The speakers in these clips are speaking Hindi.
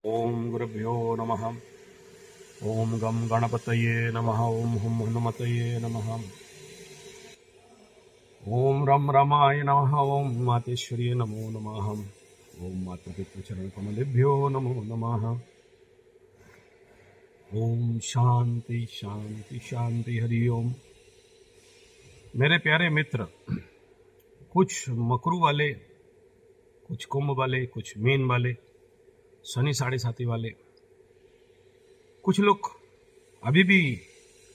ओम गुरुभ्यो नमः। ओम गम गणपतये नमः। ओम हुम हनुमतये नमः। ओम रम रमाय नमः। ओम मातेश्वर्ये नमो नमः। ओम मातृपितृचरण कमलेभ्यो नमो नमः। ओम शांति शांति शांति हरि ओम। मेरे प्यारे मित्र, कुछ मकरू वाले, कुछ कुंभ वाले, कुछ मीन वाले, शनि साढ़े साथी वाले, कुछ लोग अभी भी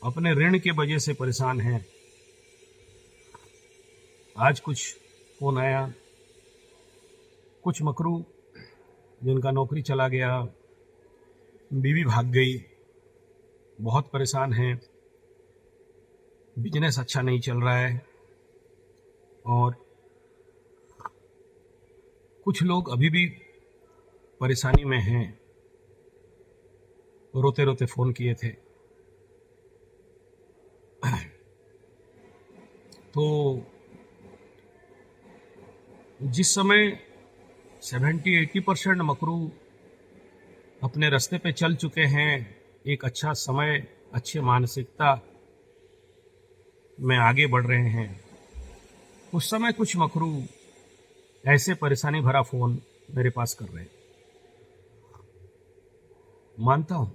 अपने ऋण के वजह से परेशान हैं। आज कुछ फोन आया, कुछ मकरू जिनका नौकरी चला गया, बीवी भाग गई, बहुत परेशान हैं, बिजनेस अच्छा नहीं चल रहा है, और कुछ लोग अभी भी परेशानी में हैं, रोते रोते फ़ोन किए थे। तो जिस समय 70-80% मकरू अपने रास्ते पे चल चुके हैं, एक अच्छा समय, अच्छे मानसिकता में आगे बढ़ रहे हैं, उस समय कुछ मकरू ऐसे परेशानी भरा फ़ोन मेरे पास कर रहे हैं। मानता हूं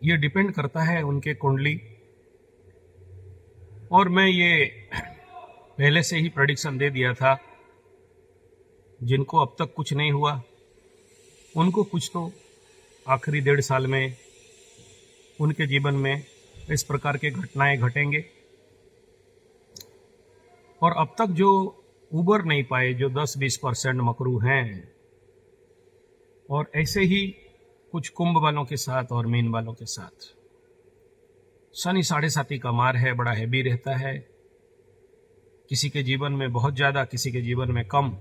ये डिपेंड करता है उनके कुंडली, और मैं ये पहले से ही प्रेडिक्शन दे दिया था। जिनको अब तक कुछ नहीं हुआ, उनको कुछ तो आखिरी 1.5 साल में उनके जीवन में इस प्रकार के घटनाएं घटेंगे। और अब तक जो उबर नहीं पाए, जो 10-20% मकरू हैं, और ऐसे ही कुछ कुंभ वालों के साथ और मीन वालों के साथ शनि साढ़े साथी का मार है, बड़ा हैवी रहता है। किसी के जीवन में बहुत ज़्यादा, किसी के जीवन में कम।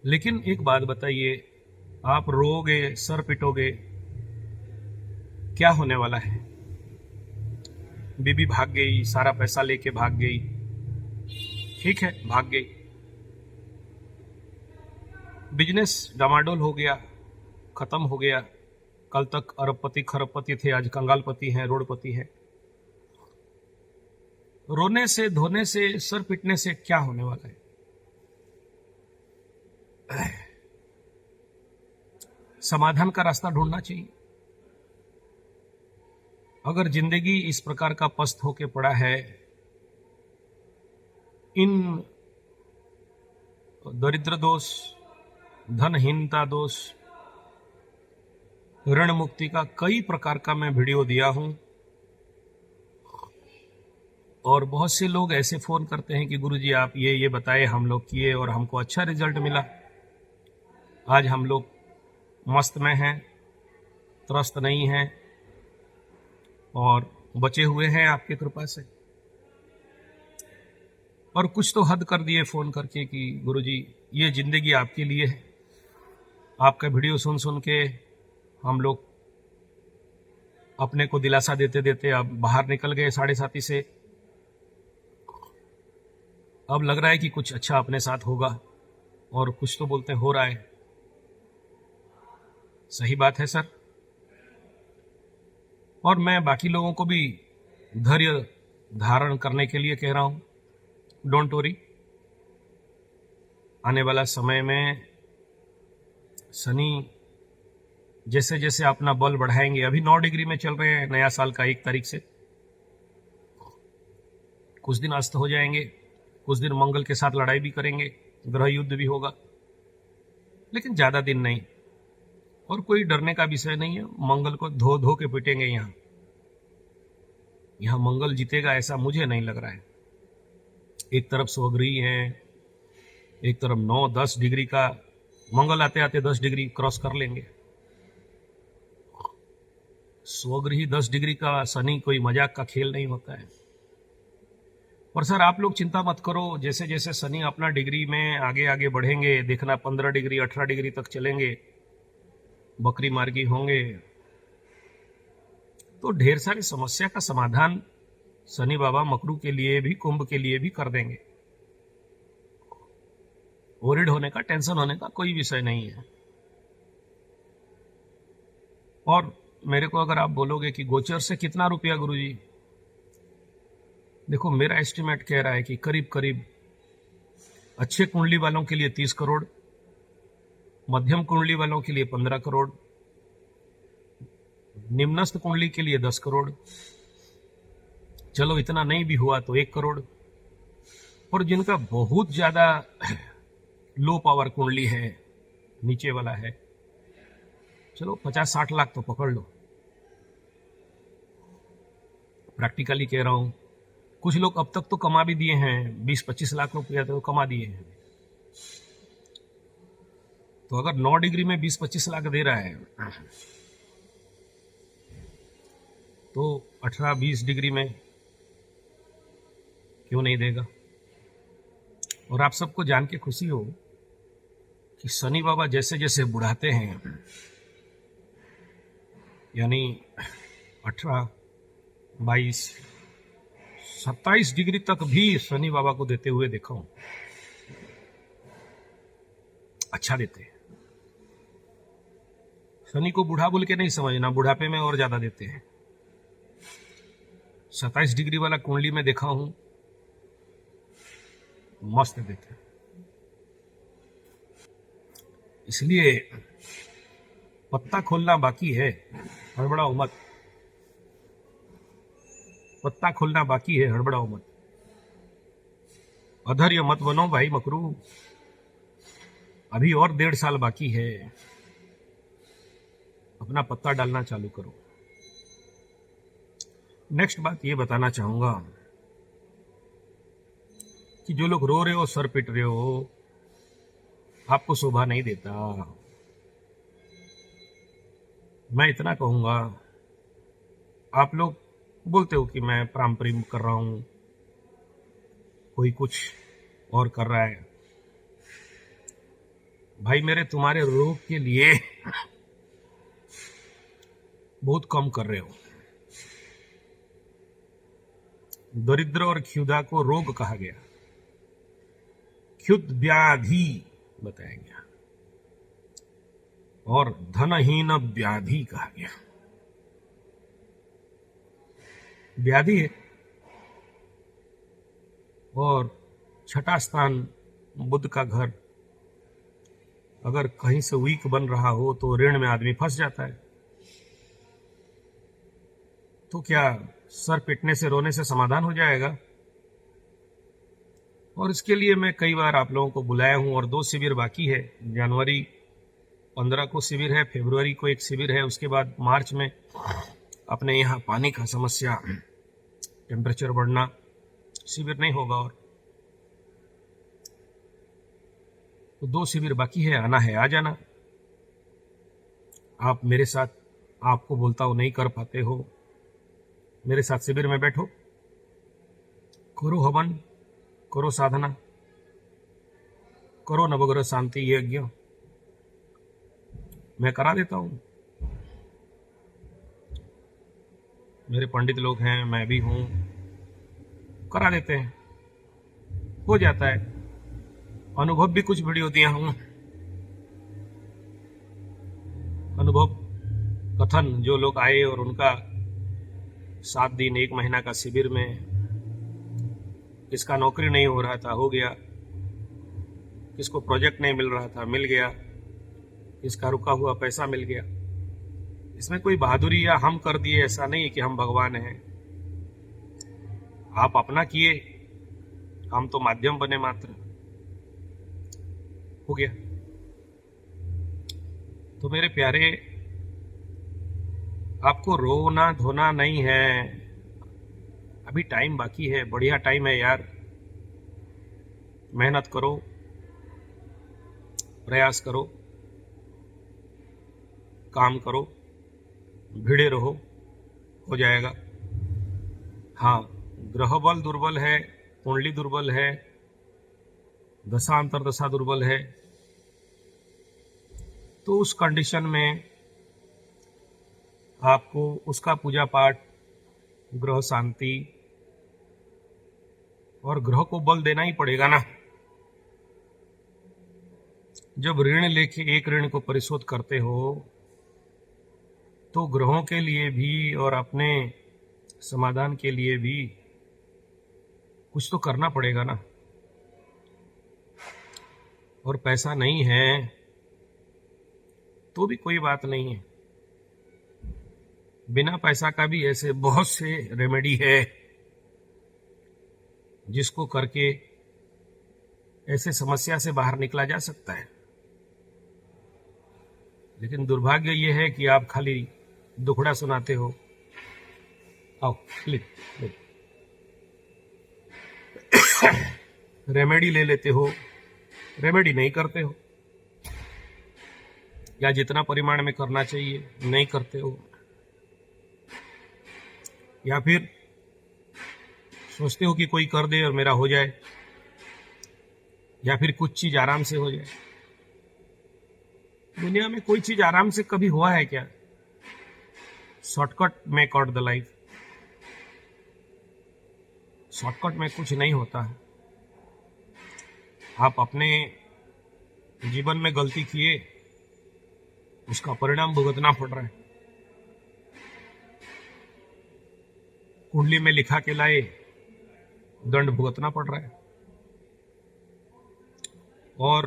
लेकिन एक बात बताइए, आप रोओगे, सर पिटोगे, क्या होने वाला है? बीबी भाग गई, सारा पैसा लेके भाग गई, ठीक है, भाग गई। बिजनेस डामाडोल हो गया, खत्म हो गया। कल तक अरबपति खरबपति थे, आज कंगालपति हैं, रोडपति हैं। रोने से, धोने से, सर पिटने से क्या होने वाला है? समाधान का रास्ता ढूंढना चाहिए। अगर जिंदगी इस प्रकार का पस्त होके पड़ा है, इन दरिद्र दोष, धनहीनता दोष, ऋण मुक्ति का कई प्रकार का मैं वीडियो दिया हूं, और बहुत से लोग ऐसे फोन करते हैं कि गुरुजी आप ये बताए, हम लोग किए और हमको अच्छा रिजल्ट मिला। आज हम लोग मस्त में हैं, त्रस्त नहीं हैं, और बचे हुए हैं आपकी कृपा से। और कुछ तो हद कर दिए फोन करके कि गुरुजी ये जिंदगी आपके लिए है। आपका वीडियो सुन सुन के हम लोग अपने को दिलासा देते देते अब बाहर निकल गए साढ़े साथी से। अब लग रहा है कि कुछ अच्छा अपने साथ होगा, और कुछ तो बोलते हो रहा है। सही बात है सर। और मैं बाकी लोगों को भी धैर्य धारण करने के लिए कह रहा हूं, डोंट वरी। आने वाला समय में शनि जैसे जैसे अपना बल बढ़ाएंगे, अभी 9 डिग्री में चल रहे हैं, नया साल का 1 तारीख से कुछ दिन अस्त हो जाएंगे, कुछ दिन मंगल के साथ लड़ाई भी करेंगे, ग्रह युद्ध भी होगा, लेकिन ज्यादा दिन नहीं। और कोई डरने का विषय नहीं है। मंगल को धो धो के पिटेंगे। यहां मंगल जीतेगा ऐसा मुझे नहीं लग रहा है। एक तरफ स्वगृही है, एक तरफ 9-10 डिग्री का मंगल, आते आते 10 डिग्री क्रॉस कर लेंगे। स्वगृही 10 डिग्री का शनि कोई मजाक का खेल नहीं होता है। और सर आप लोग चिंता मत करो, जैसे जैसे शनि अपना डिग्री में आगे आगे बढ़ेंगे, देखना 15 डिग्री 18 डिग्री तक चलेंगे, बकरी मार्गी होंगे, तो ढेर सारी समस्या का समाधान शनि बाबा मकरू के लिए भी, कुंभ के लिए भी कर देंगे। वरिड होने का, टेंशन होने का कोई विषय नहीं है। और मेरे को अगर आप बोलोगे कि गोचर से कितना रुपया गुरुजी, देखो मेरा एस्टिमेट कह रहा है कि करीब करीब अच्छे कुंडली वालों के लिए 30 करोड़, मध्यम कुंडली वालों के लिए 15 करोड़, निम्नस्थ कुंडली के लिए 10 करोड़, चलो इतना नहीं भी हुआ तो 1 करोड़, और जिनका बहुत ज्यादा लो पावर कुंडली है, नीचे वाला है, चलो 50-60 लाख तो पकड़ लो। प्रैक्टिकली कह रहा हूं, कुछ लोग अब तक तो कमा भी दिए हैं, 20-25 लाख रुपया तो कमा दिए हैं। तो अगर 9 डिग्री में 20-25 लाख दे रहा है तो 18-20 डिग्री में क्यों नहीं देगा। और आप सबको जान के खुशी हो कि शनि बाबा जैसे जैसे बुढ़ाते हैं, यानी 18, 22, 27 डिग्री तक भी शनि बाबा को देते हुए देखा हूं। अच्छा देते हैं। शनि को बूढ़ा बोल के नहीं समझना, बुढ़ापे में और ज्यादा देते हैं। 27 डिग्री वाला कुंडली में देखा हूं, मस्त देते हैं। इसलिए पत्ता खोलना बाकी है, हड़बड़ाओ मत। पत्ता खोलना बाकी है, हड़बड़ाओ मत। अधर्य मत बनो भाई मकरू, अभी और 1.5 साल बाकी है। अपना पत्ता डालना चालू करो। नेक्स्ट बात ये बताना चाहूंगा कि जो लोग रो रहे हो, सर पिट रहे हो, आपको शोभा नहीं देता। मैं इतना कहूंगा, आप लोग बोलते हो कि मैं पारंपरिक कर रहा हूं, कोई कुछ और कर रहा है। भाई मेरे तुम्हारे रोग के लिए बहुत कम कर रहे हो। दरिद्र और क्षुधा को रोग कहा गया, क्षुद व्याधि बताया गया, और धनहीन व्याधि कहा गया। व्याधि है। और छठा स्थान बुध का घर, अगर कहीं से वीक बन रहा हो तो ऋण में आदमी फंस जाता है। तो क्या सर पिटने से, रोने से समाधान हो जाएगा? और इसके लिए मैं कई बार आप लोगों को बुलाया हूं, और 2 शिविर बाकी है। जनवरी 15 को शिविर है, फरवरी को एक शिविर है, उसके बाद मार्च में अपने यहाँ पानी का समस्या, टेम्परेचर बढ़ना, शिविर नहीं होगा। और तो 2 शिविर बाकी है, आना है आ जाना। आप मेरे साथ, आपको बोलता हूं नहीं कर पाते हो, मेरे साथ शिविर में बैठो, करो हवन, करो साधना, करो नवग्रह शांति यज्ञ, मैं करा देता हूं। मेरे पंडित लोग हैं, मैं भी हूं, करा देते हैं, हो जाता है। अनुभव भी कुछ वीडियो दिया हूं, अनुभव कथन, जो लोग आए और उनका 7 दिन 1 महीना का शिविर में, किसका नौकरी नहीं हो रहा था हो गया, किसको प्रोजेक्ट नहीं मिल रहा था मिल गया, किसका रुका हुआ पैसा मिल गया। इसमें कोई बहादुरी या हम कर दिए ऐसा नहीं है कि हम भगवान हैं। आप अपना किए, हम तो माध्यम बने मात्र, हो गया। तो मेरे प्यारे, आपको रोना धोना नहीं है, अभी टाइम बाकी है, बढ़िया टाइम है यार। मेहनत करो, प्रयास करो, काम करो, भिड़े रहो, हो जाएगा। हाँ, ग्रह बल दुर्बल है, कुंडली दुर्बल है, दशा अंतरदशा दुर्बल है, तो उस कंडीशन में आपको उसका पूजा पाठ, ग्रह शांति और ग्रह को बल देना ही पड़ेगा ना। जब ऋण लेके एक ऋण को परिशोध करते हो तो ग्रहों के लिए भी और अपने समाधान के लिए भी कुछ तो करना पड़ेगा ना। और पैसा नहीं है तो भी कोई बात नहीं है, बिना पैसा का भी ऐसे बहुत से रेमेडी है जिसको करके ऐसे समस्या से बाहर निकला जा सकता है। लेकिन दुर्भाग्य ये है कि आप खाली दुखड़ा सुनाते हो। आओ ले। रेमेडी ले लेते हो, रेमेडी नहीं करते हो, या जितना परिमाण में करना चाहिए नहीं करते हो, या फिर सोचते हो कि कोई कर दे और मेरा हो जाए, या फिर कुछ चीज आराम से हो जाए। दुनिया में कोई चीज आराम से कभी हुआ है क्या? Shortcut make out the life. Shortcut में कुछ नहीं होता है। आप अपने जीवन में गलती किए, उसका परिणाम भुगतना पड़ रहा है। कुंडली में लिखा के लाए, दंड भुगतना पड़ रहा है। और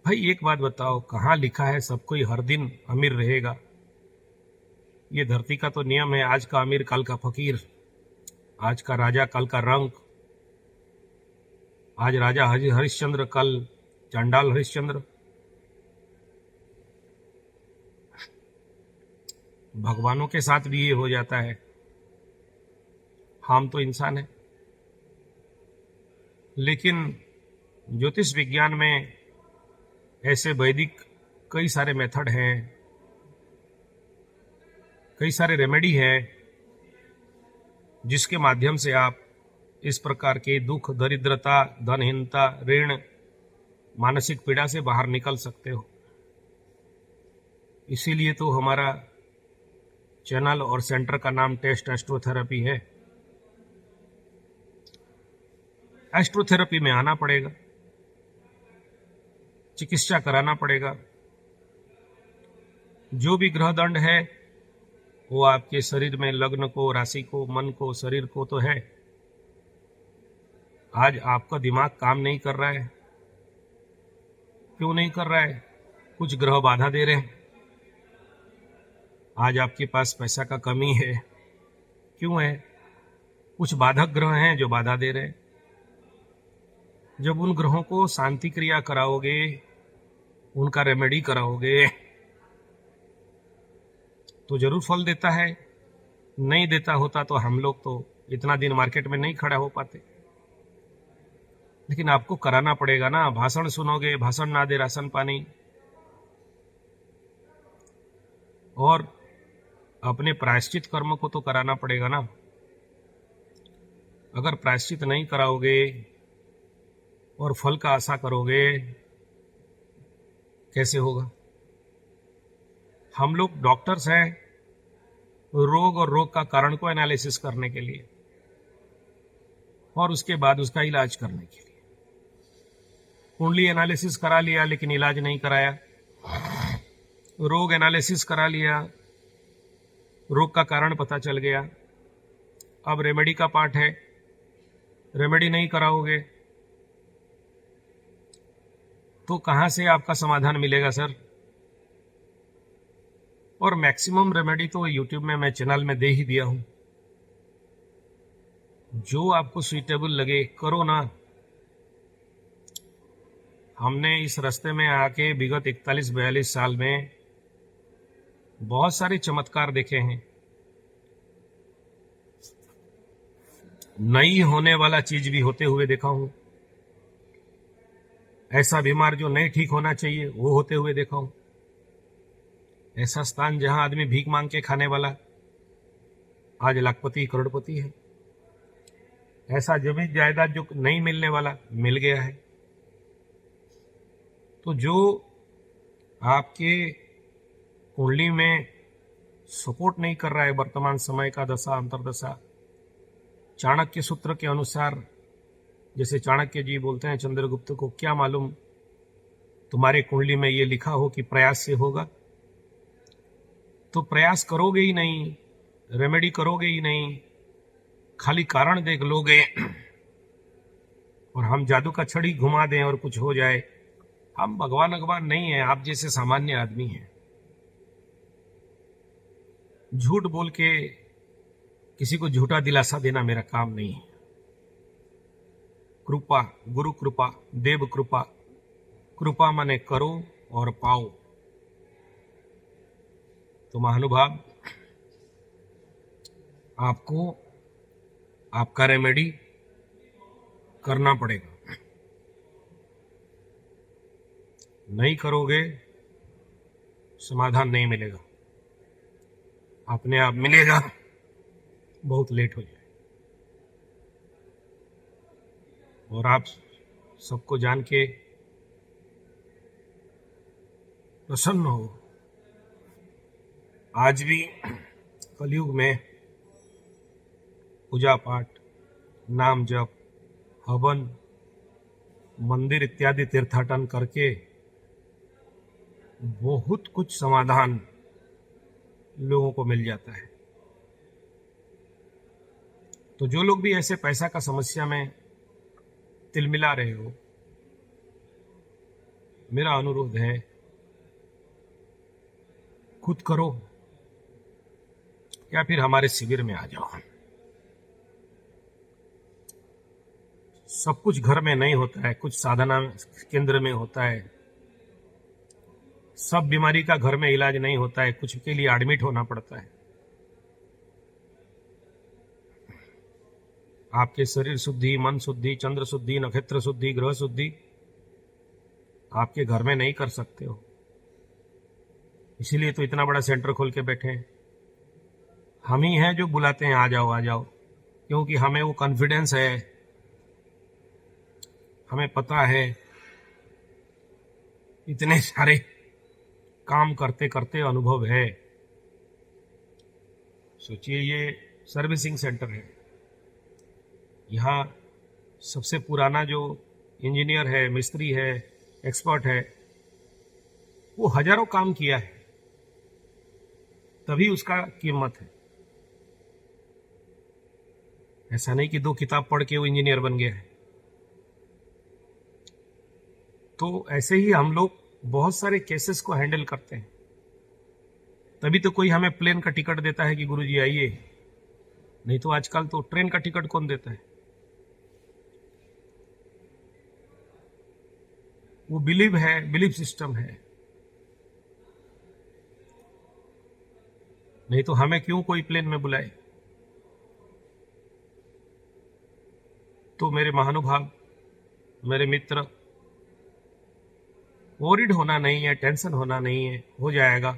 भाई एक बात बताओ, कहाँ लिखा है सब कोई हर दिन अमीर रहेगा? ये धरती का तो नियम है, आज का अमीर कल का फकीर, आज का राजा कल का रंक। आज राजा हरिश्चंद्र, कल चांडाल हरिश्चंद्र। भगवानों के साथ भी ये हो जाता है। हम तो इंसान हैं। लेकिन ज्योतिष विज्ञान में ऐसे वैदिक कई सारे मेथड हैं, कई सारे रेमेडी है जिसके माध्यम से आप इस प्रकार के दुख, दरिद्रता, धनहीनता, ऋण, मानसिक पीड़ा से बाहर निकल सकते हो। इसीलिए तो हमारा चैनल और सेंटर का नाम टेस्ट एस्ट्रोथेरेपी है। एस्ट्रोथेरेपी में आना पड़ेगा, चिकित्सा कराना पड़ेगा। जो भी ग्रह दंड है वो आपके शरीर में, लग्न को, राशि को, मन को, शरीर को तो है। आज आपका दिमाग काम नहीं कर रहा है। क्यों नहीं कर रहा है? कुछ ग्रह बाधा दे रहे हैं। आज आपके पास पैसा का कमी है। क्यों है? कुछ बाधक ग्रह हैं जो बाधा दे रहे हैं। जब उन ग्रहों को शांति क्रिया कराओगे, उनका रेमेडी कराओगे, तो जरूर फल देता है। नहीं देता होता तो हम लोग तो इतना दिन मार्केट में नहीं खड़ा हो पाते। लेकिन आपको कराना पड़ेगा ना। भाषण सुनोगे, भाषण ना दे राशन पानी। और अपने प्रायश्चित कर्म को तो कराना पड़ेगा ना। अगर प्रायश्चित नहीं कराओगे और फल का आशा करोगे, कैसे होगा? हम लोग डॉक्टर्स हैं रोग और रोग का कारण को एनालिसिस करने के लिए और उसके बाद उसका इलाज करने के लिए। कुंडली एनालिसिस करा लिया लेकिन इलाज नहीं कराया, रोग एनालिसिस करा लिया, रोग का कारण पता चल गया। अब रेमेडी का पार्ट है, रेमेडी नहीं कराओगे तो कहां से आपका समाधान मिलेगा सर? और मैक्सिमम रेमेडी तो यूट्यूब में मैं चैनल में दे ही दिया हूं। जो आपको सुइटेबल लगे करो ना। हमने इस रास्ते में आके विगत 41-42 साल में बहुत सारे चमत्कार देखे हैं। नहीं होने वाला चीज भी होते हुए देखा हूं। ऐसा बीमार जो नहीं ठीक होना चाहिए वो होते हुए देखा हूं। ऐसा स्थान जहां आदमी भीख मांग के खाने वाला आज लाखपति करोड़पति है। ऐसा जमीन जायदाद जो नहीं मिलने वाला मिल गया है। तो जो आपके कुंडली में सपोर्ट नहीं कर रहा है वर्तमान समय का दशा अंतरदशा, चाणक्य सूत्र के अनुसार जैसे चाणक्य जी बोलते हैं चंद्रगुप्त को, क्या मालूम तुम्हारे कुंडली में ये लिखा हो कि प्रयास से होगा। तो प्रयास करोगे ही नहीं, रेमेडी करोगे ही नहीं, खाली कारण देख लोगे और हम जादू का छड़ी घुमा दें और कुछ हो जाए। हम भगवान भगवान नहीं है, आप जैसे सामान्य आदमी हैं। झूठ बोल के किसी को झूठा दिलासा देना मेरा काम नहीं है। कृपा, गुरु कृपा, देव कृपा, कृपा माने करो और पाओ। तो महानुभाव, आपको आपका रेमेडी करना पड़ेगा। नहीं करोगे समाधान नहीं मिलेगा, अपने आप मिलेगा, बहुत लेट हो जाए। और आप सबको जान के प्रसन्न हो। आज भी कलयुग में पूजा पाठ, नाम जप, हवन, मंदिर इत्यादि तीर्थाटन करके बहुत कुछ समाधान लोगों को मिल जाता है। तो जो लोग भी ऐसे पैसा का समस्या में तिलमिला रहे हो, मेरा अनुरोध है, खुद करो या फिर हमारे शिविर में आ जाओ। सब कुछ घर में नहीं होता है, कुछ साधना केंद्र में होता है। सब बीमारी का घर में इलाज नहीं होता है, कुछ के लिए एडमिट होना पड़ता है। आपके शरीर शुद्धि, मन शुद्धि, चंद्र शुद्धि, नक्षत्र शुद्धि, ग्रह शुद्धि आपके घर में नहीं कर सकते हो। इसीलिए तो इतना बड़ा सेंटर खोल के बैठे हैं। हम ही हैं जो बुलाते हैं आ जाओ आ जाओ, क्योंकि हमें वो कॉन्फिडेंस है, हमें पता है इतने सारे काम करते करते अनुभव है। सोचिए, ये सर्विसिंग सेंटर है। यहाँ सबसे पुराना जो इंजीनियर है, मिस्त्री है, एक्सपर्ट है, वो हजारों काम किया है, तभी उसका कीमत है। ऐसा नहीं कि 2 किताब पढ़ के वो इंजीनियर बन गया है। तो ऐसे ही हम लोग बहुत सारे केसेस को हैंडल करते हैं, तभी तो कोई हमें प्लेन का टिकट देता है कि गुरुजी आइए। नहीं तो आजकल तो ट्रेन का टिकट कौन देता है? वो बिलीव है, बिलीव सिस्टम है। नहीं तो हमें क्यों कोई प्लेन में बुलाए? तो मेरे महानुभाव, मेरे मित्र, वॉरिड होना नहीं है, टेंशन होना नहीं है, हो जाएगा।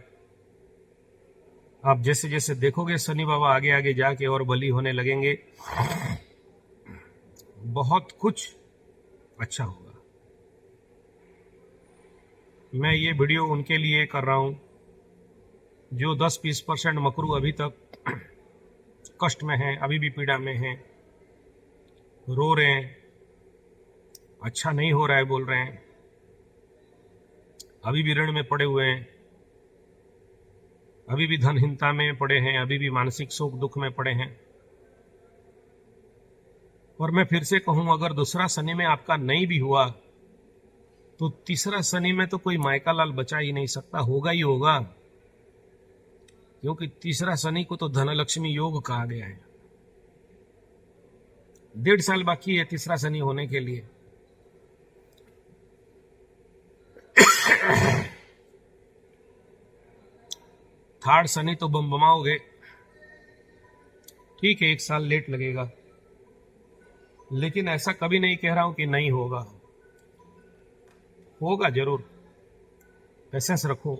आप जैसे जैसे देखोगे शनि बाबा आगे आगे जाके और बली होने लगेंगे, बहुत कुछ अच्छा होगा। मैं ये वीडियो उनके लिए कर रहा हूं जो 10-20% मकरू अभी तक कष्ट में हैं, अभी भी पीड़ा में हैं, रो रहे हैं, अच्छा नहीं हो रहा है बोल रहे हैं, अभी भी ऋण में पड़े हुए हैं, अभी भी धनहीनता में पड़े हैं, अभी भी मानसिक शोक दुख में पड़े हैं। और मैं फिर से कहूं, अगर दूसरा शनि में आपका नहीं भी हुआ तो तीसरा शनि में तो कोई मायका लाल बचा ही नहीं सकता, होगा ही होगा, क्योंकि तीसरा शनि को तो धनलक्ष्मी योग कहा गया है। 1.5 साल बाकी है तीसरा शनि होने के लिए। थर्ड शनि तो बमबमाओगे, ठीक है 1 साल लेट लगेगा, लेकिन ऐसा कभी नहीं कह रहा हूं कि नहीं होगा, होगा जरूर। पेशेंस रखो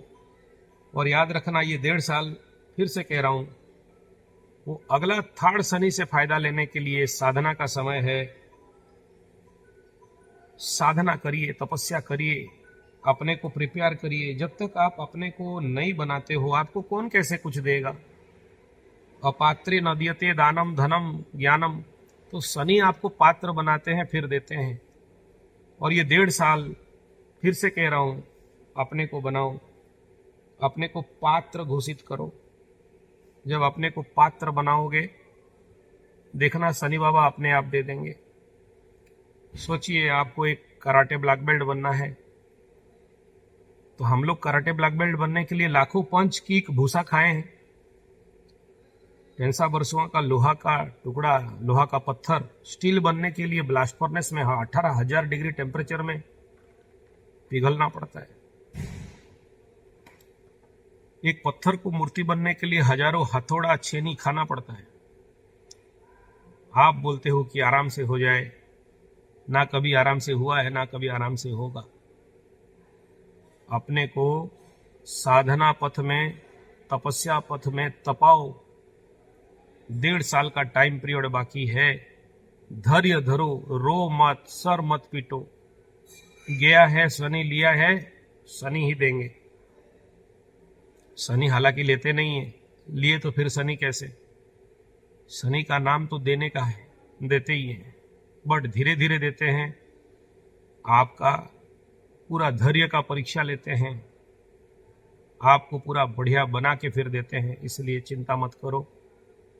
और याद रखना, ये 1.5 साल फिर से कह रहा हूं, वो अगला थर्ड शनि से फायदा लेने के लिए साधना का समय है। साधना करिए, तपस्या करिए, अपने को प्रिपेयर करिए। जब तक आप अपने को नहीं बनाते हो, आपको कौन कैसे कुछ देगा? अपात्रे न दीयते दानम धनम ज्ञानम। तो शनि आपको पात्र बनाते हैं फिर देते हैं। और ये 1.5 साल फिर से कह रहा हूं, अपने को बनाओ, अपने को पात्र घोषित करो। जब अपने को पात्र बनाओगे, देखना शनि बाबा अपने आप दे देंगे। सोचिए, आपको एक कराटे ब्लैक बेल्ट बनना है, तो हम लोग कराटे ब्लैक बेल्ट बनने के लिए लाखों पंच किक भूसा खाए हैं। टेंसा वर्षों का लोहा का टुकड़ा, लोहा का पत्थर स्टील बनने के लिए ब्लास्ट फर्नेस में 18,000 डिग्री टेम्परेचर में पिघलना पड़ता है। एक पत्थर को मूर्ति बनने के लिए हजारों हथौड़ा छेनी खाना पड़ता है। आप बोलते हो कि आराम से हो जाए, ना कभी आराम से हुआ है, ना कभी आराम से होगा। अपने को साधना पथ में, तपस्या पथ में तपाओ। 1.5 साल का टाइम पीरियड बाकी है। धैर्य धरो, रो मत, सर मत पीटो। गया है शनि, लिया है शनि ही देंगे। शनि हालांकि लेते नहीं है, लिए तो फिर शनि कैसे? शनि का नाम तो देने का है, देते ही हैं, बट धीरे धीरे देते हैं। आपका पूरा धैर्य का परीक्षा लेते हैं, आपको पूरा बढ़िया बना के फिर देते हैं। इसलिए चिंता मत करो,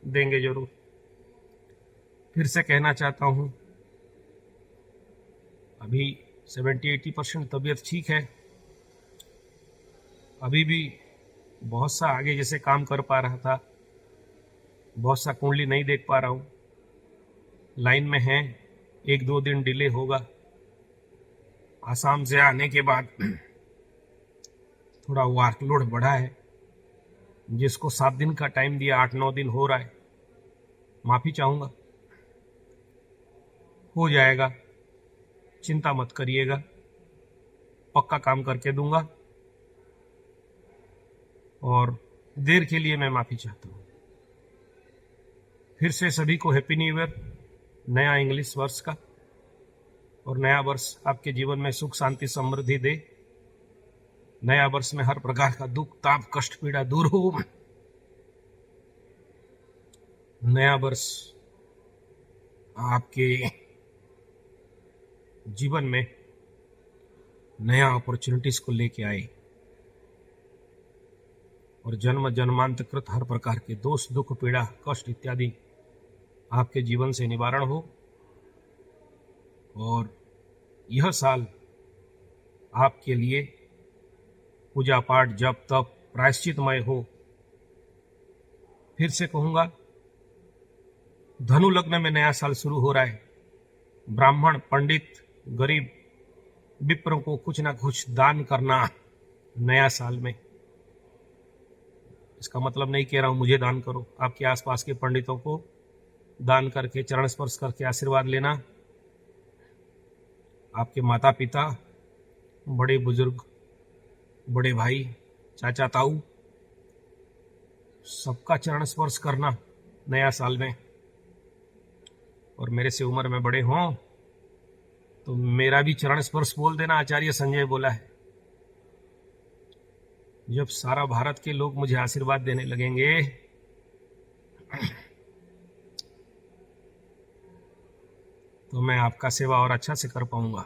देंगे जरूर। फिर से कहना चाहता हूं, अभी 70-80% तबीयत ठीक है। अभी भी बहुत सा आगे जैसे काम कर पा रहा था, बहुत सा कुंडली नहीं देख पा रहा हूं। लाइन में है, 1-2 दिन डिले होगा। आसाम से आने के बाद थोड़ा वर्कलोड बढ़ा है। जिसको 7 दिन का टाइम दिया, 8-9 दिन हो रहा है। माफी चाहूंगा, हो जाएगा, चिंता मत करिएगा, पक्का काम करके दूंगा। और देर के लिए मैं माफी चाहता हूं। फिर से सभी को हैप्पी न्यू ईयर, नया इंग्लिश वर्ष का। और नया वर्ष आपके जीवन में सुख शांति समृद्धि दे। नया वर्ष में हर प्रकार का दुख ताप कष्ट पीड़ा दूर हो। नया वर्ष आपके जीवन में नया अपॉर्चुनिटीज को लेके आए और जन्म जन्मांतकृत हर प्रकार के दोष दुख पीड़ा कष्ट इत्यादि आपके जीवन से निवारण हो। और यह साल आपके लिए पूजा पाठ जप तप प्रायश्चितमय हो। फिर से कहूंगा, धनु लग्न में नया साल शुरू हो रहा है। ब्राह्मण पंडित गरीब विप्रों को कुछ ना कुछ दान करना नया साल में। इसका मतलब नहीं कह रहा हूं मुझे दान करो, आपके आसपास के पंडितों को दान करके चरण स्पर्श करके आशीर्वाद लेना। आपके माता पिता, बड़े बुजुर्ग, बड़े भाई, चाचा ताऊ, सबका चरण स्पर्श करना नया साल में। और मेरे से उम्र में बड़े हों तो मेरा भी चरण स्पर्श बोल देना। आचार्य संजय बोला है, जब सारा भारत के लोग मुझे आशीर्वाद देने लगेंगे तो मैं आपका सेवा और अच्छा से कर पाऊंगा।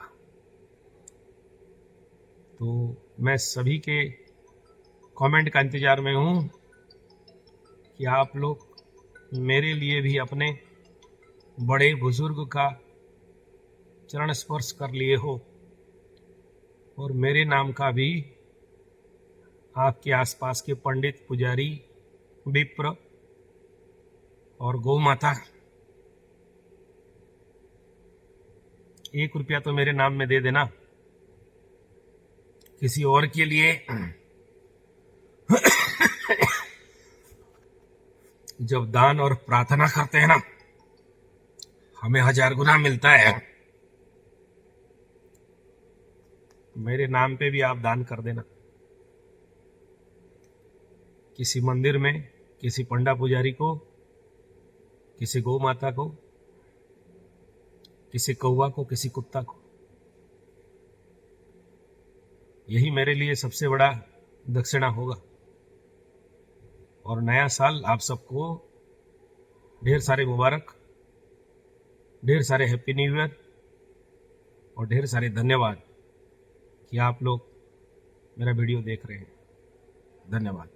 तो मैं सभी के कमेंट का इंतजार में हूं कि आप लोग मेरे लिए भी अपने बड़े बुजुर्ग का चरण स्पर्श कर लिए हो और मेरे नाम का भी आपके आसपास के पंडित पुजारी विप्र और गौ माता 1 रुपया तो मेरे नाम में दे देना। किसी और के लिए जब दान और प्रार्थना करते हैं ना, हमें 1000 गुना मिलता है। मेरे नाम पे भी आप दान कर देना। किसी मंदिर में, किसी पंडा पुजारी को, किसी गौ माता को, किसी कौवा को, किसी कुत्ता को। यही मेरे लिए सबसे बड़ा दक्षिणा होगा। और नया साल आप सबको ढेर सारे मुबारक। ढेर सारे हैप्पी न्यू ईयर और ढेर सारे धन्यवाद कि आप लोग मेरा वीडियो देख रहे हैं। धन्यवाद।